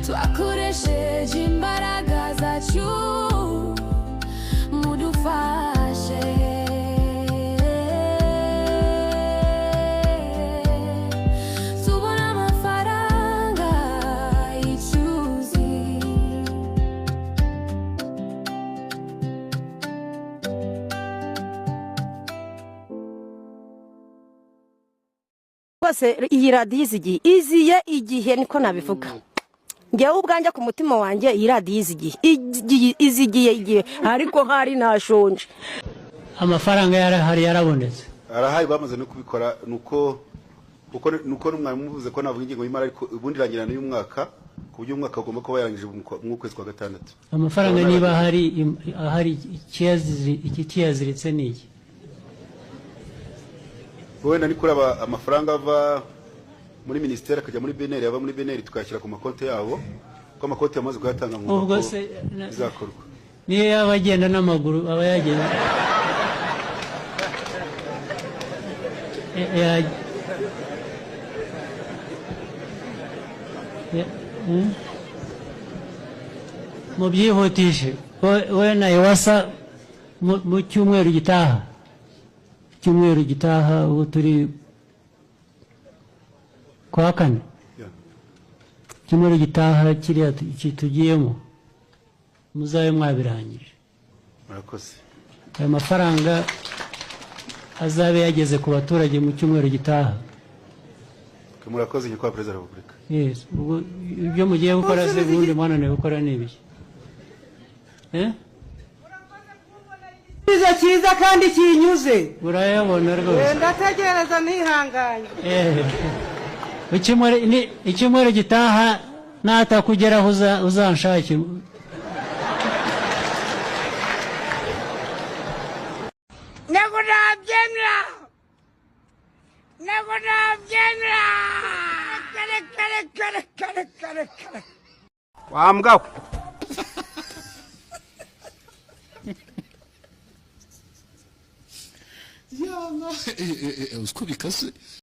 twakoresheje imbaraga zacu mudufashe tubona amafaranga icyuzi bose iyi radiyo iziye igihe niko nabivuga ngewe ubwanjye ku mutima wanjye iyi radiyo izigiye igihe ariko hari ntashonje amafaranga yarahari yarabonetse arahaye bamaze no kubikora nuko n'umwami muvuze ko navuga ingingo y'imari ariko ubundi irangirana n'uyu mwaka ku buryo umwaka ugomba kuba yarangije mu kwezi kwa gatandatu amafaranga niba ahari ikiyaziritse ni iki wenda ni kuraba amafaranga ava muri ministeri akajya muri beneri ava muri beneri tukayashyira ku makonti yabo ko amakonti yamaze kuyatanga mu ubwo se bizakorwa niyo yaba agenda n'amaguru aba yagenda mu byihutishe we na Ewasa mu cyumweru gitaha ubu turi kwa kane cyumweru gitaha kiriya tugiyemo muzabe mwabirangije murakoze ayo mafaranga azabe yageze ku baturage mu cyumweru gitaha murakoze nyakubahwa perezida wa repubulika ubwo ibyo mugiye gukora se ubundi mwananiwe gukora ni ibiki cyiza kandi kinyuze urayabona rwose ndategereza ntihanganye icyumweru gitaha natakugeraho uzanshake ntabwo nabyemera kare wambwa Yana, usko bikase